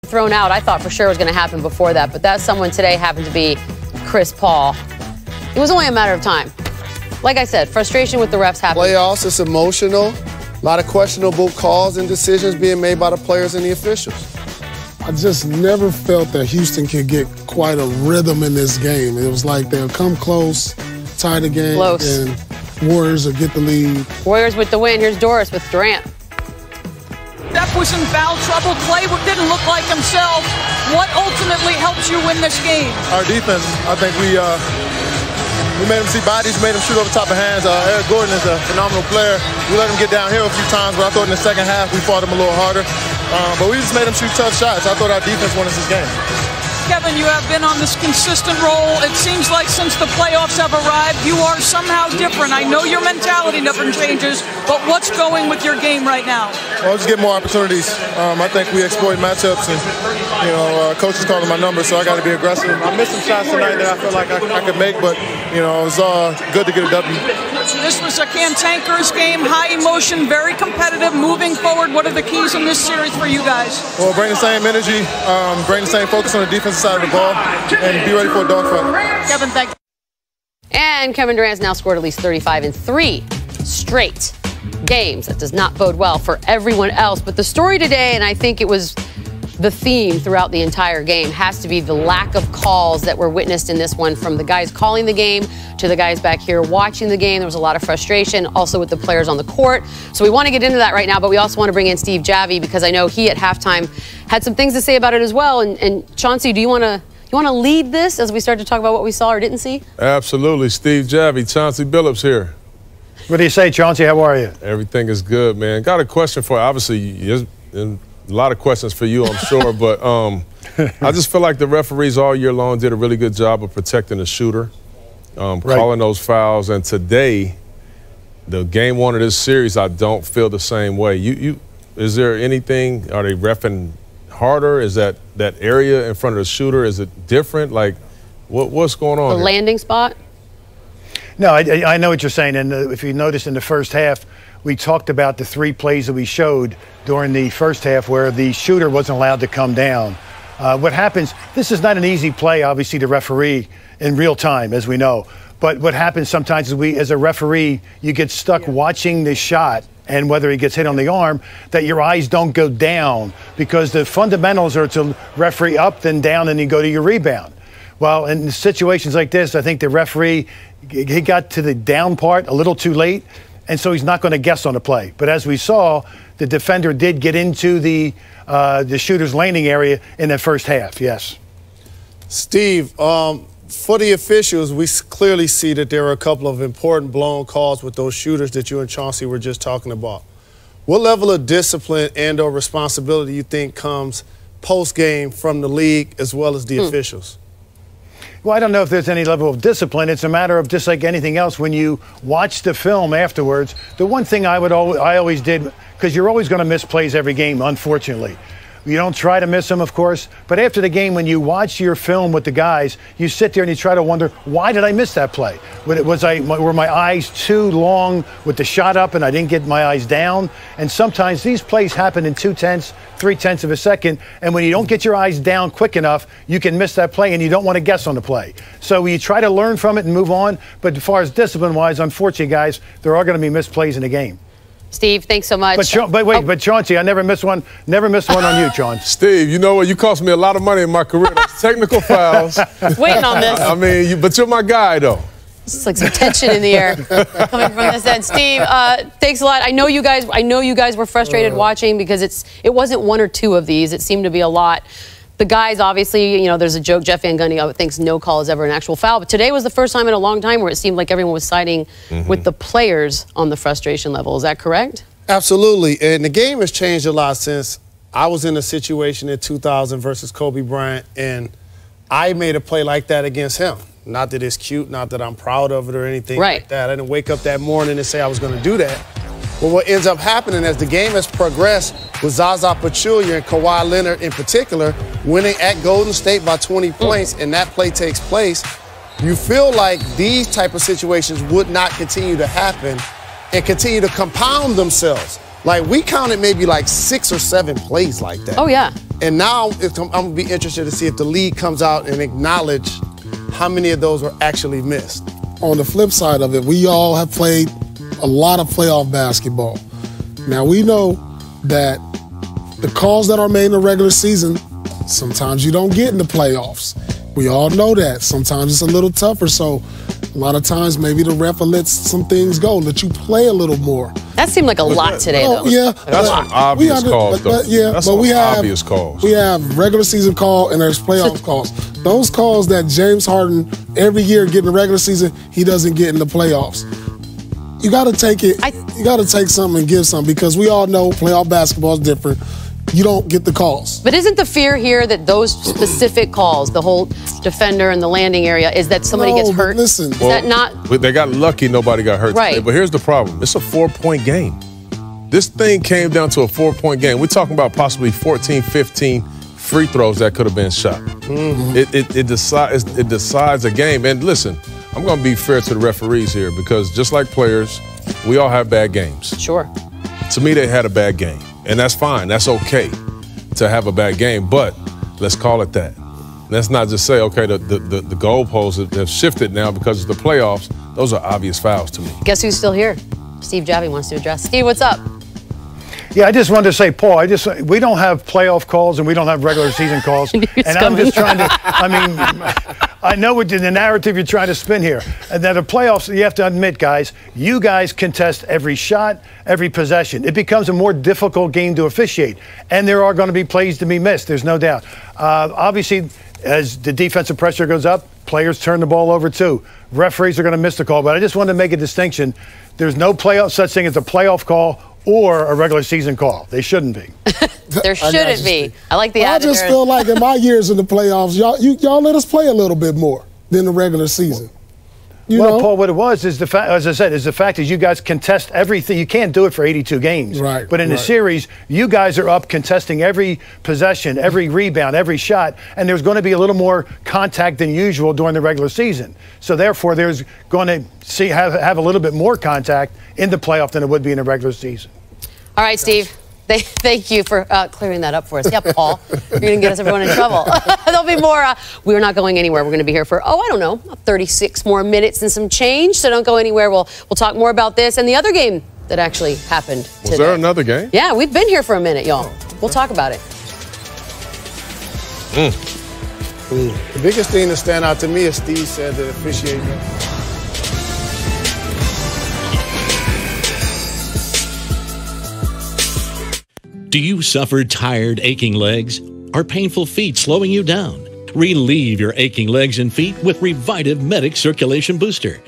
thrown out, I thought for sure was going to happen before that, but that someone today happened to be Chris Paul. It was only a matter of time. Like I said, frustration with the refs happened. Playoffs, it's emotional. A lot of questionable calls and decisions being made by the players and the officials. I just never felt that Houston could get quite a rhythm in this game. It was like they'll come close, tie the game, and Warriors will get the lead. Warriors with the win. Here's Doris with Durant. Steph was in foul trouble. Clay didn't look like himself. What ultimately helps you win this game? Our defense. I think we made him see bodies, made him shoot over the top of hands. Eric Gordon is a phenomenal player. We let him get downhill a few times, but I thought in the second half we fought him a little harder. But we just made him shoot tough shots. I thought our defense won us this game. Kevin, you have been on this consistent roll. It seems like since the playoffs have arrived, you are somehow different. I know your mentality never changes, but what's going with your game right now? Well, just get more opportunities. I think we exploit matchups, and coach is calling my number, so I got to be aggressive. I missed some shots tonight that I felt like I could make, but it was good to get a W. This was a cantankerous game, high emotion, very competitive, moving forward. What are the keys in this series for you guys? Well, bring the same energy, bring the same focus on the defensive side of the ball, and be ready for a dogfight. Kevin, thank you. And Kevin Durant's now scored at least 35 in 3 straight games. That does not bode well for everyone else. But the story today, and I think it was the theme throughout the entire game, has to be the lack of calls that were witnessed in this one, from the guys calling the game to the guys back here watching the game. There was a lot of frustration also with the players on the court. So we want to get into that right now, but we also want to bring in Steve Javie, because I know he at halftime had some things to say about it as well. And Chauncey, do you want to lead this as we start to talk about what we saw or didn't see? Absolutely. Steve Javie, Chauncey Billups here. What do you say, Chauncey? How are you? Everything is good, man. Got a question for you. Obviously, a lot of questions for you, I'm sure, but I just feel like the referees all year long did a really good job of protecting the shooter, calling those fouls. And today, the game one of this series, I don't feel the same way. Is there anything? Are they reffing harder? Is that area in front of the shooter? Is it different? Like, what's going on? The landing spot? No, I know what you're saying. And if you notice in the first half, we talked about the 3 plays that we showed during the first half where the shooter wasn't allowed to come down. What happens, this is not an easy play, obviously, to referee in real time, as we know. But what happens sometimes is as a referee, you get stuck watching the shot, and whether he gets hit on the arm, that your eyes don't go down, because the fundamentals are to referee up, then down, and you go to your rebound. Well, in situations like this, I think the referee, he got to the down part a little too late, and so he's not going to guess on the play. But as we saw, the defender did get into the shooter's landing area in the first half, yes. Steve, for the officials, we clearly see that there are a couple of important blown calls with those shooters that you and Chauncey were just talking about. What level of discipline and or responsibility you think comes post-game from the league as well as the officials? Well, I don't know if there's any level of discipline. It's a matter of just like anything else. When you watch the film afterwards, the one thing I always did, because you're always going to miss plays every game, unfortunately. You don't try to miss them, of course, but after the game, when you watch your film with the guys, you sit there and you try to wonder, why did I miss that play? Were my eyes too long with the shot up and I didn't get my eyes down? And sometimes these plays happen in 2/10, 3/10 of a second, and when you don't get your eyes down quick enough, you can miss that play and you don't want to guess on the play. So you try to learn from it and move on, but as far as discipline-wise, unfortunately, guys, there are going to be missed plays in the game. Steve, thanks so much. But Chauncey, I never missed one on you, Chauncey. Steve, you know what? You cost me a lot of money in my career. Those technical fouls. Waiting on this. I mean, but you're my guy, though. It's like some tension in the air coming from this end. Steve, thanks a lot. I know you guys were frustrated watching, because it wasn't 1 or 2 of these. It seemed to be a lot. The guys, obviously, there's a joke. Jeff Van Gundy thinks no call is ever an actual foul. But today was the first time in a long time where it seemed like everyone was siding with the players on the frustration level. Is that correct? Absolutely. And the game has changed a lot since I was in a situation in 2000 versus Kobe Bryant, and I made a play like that against him. Not that it's cute, not that I'm proud of it or anything like that. I didn't wake up that morning and say I was going to do that. But what ends up happening as the game has progressed with Zaza Pachulia and Kawhi Leonard in particular winning at Golden State by 20 points, and that play takes place, you feel like these type of situations would not continue to happen and continue to compound themselves. Like, we counted maybe like 6 or 7 plays like that. Oh, yeah. And now I'm going to be interested to see if the league comes out and acknowledge how many of those were actually missed. On the flip side of it, we all have played a lot of playoff basketball. Now, we know that the calls that are made in the regular season, sometimes you don't get in the playoffs. We all know that. Sometimes it's a little tougher, so a lot of times maybe the ref will let some things go, let you play a little more. That seemed like a lot today, though. Yeah, that's some obvious calls, though. That's some obvious calls. We have regular season call and there's playoff calls. Those calls that James Harden every year get in the regular season, he doesn't get in the playoffs. You got to take it. You got to take something and give something, because we all know playoff basketball is different. You don't get the calls. But isn't the fear here that those specific calls, the whole defender and the landing area, is that somebody gets hurt? Listen, is that not? They got lucky nobody got hurt right today. But here's the problem. It's a 4-point game. This thing came down to a 4-point game. We're talking about possibly 14, 15 free throws that could have been shot. It decides a game. And listen, I'm going to be fair to the referees here, because just like players, we all have bad games. Sure. To me, they had a bad game. And that's fine. That's okay to have a bad game. But let's call it that. Let's not just say, okay, the goalposts have shifted now because of the playoffs. Those are obvious fouls to me. Guess who's still here? Steve Javi wants to address. Steve, what's up? Yeah, I just wanted to say, Paul, we don't have playoff calls and we don't have regular season calls. And I'm just trying to, I know what the narrative you're trying to spin here. And that the playoffs, you have to admit, guys, you guys contest every shot, every possession. It becomes a more difficult game to officiate. And there are going to be plays to be missed, there's no doubt. Obviously, as the defensive pressure goes up, players turn the ball over too. Referees are going to miss the call. But I just wanted to make a distinction. There's no such thing as a playoff call or a regular season call. They shouldn't be. There shouldn't be. I like the attitude. I just feel like in my years in the playoffs, y'all let us play a little bit more than the regular season. You know? Paul, what it was is the fact, as I said, is the fact is you guys contest everything. You can't do it for 82 games. Right. But in the series, you guys are up contesting every possession, every rebound, every shot, and there's going to be a little more contact than usual during the regular season. So therefore, there's going to have a little bit more contact in the playoff than it would be in the regular season. All right, Steve. Thank you for clearing that up for us. Yeah, Paul, you're going to get us everyone in trouble. There'll be more. We're not going anywhere. We're going to be here for, I don't know, 36 more minutes and some change. So don't go anywhere. We'll talk more about this and the other game that actually happened today. Was there another game? Yeah, we've been here for a minute, y'all. We'll talk about it. The biggest thing to stand out to me is Steve said the officiating. Do you suffer tired, aching legs? Are painful feet slowing you down? Relieve your aching legs and feet with Revitive Medic Circulation Booster.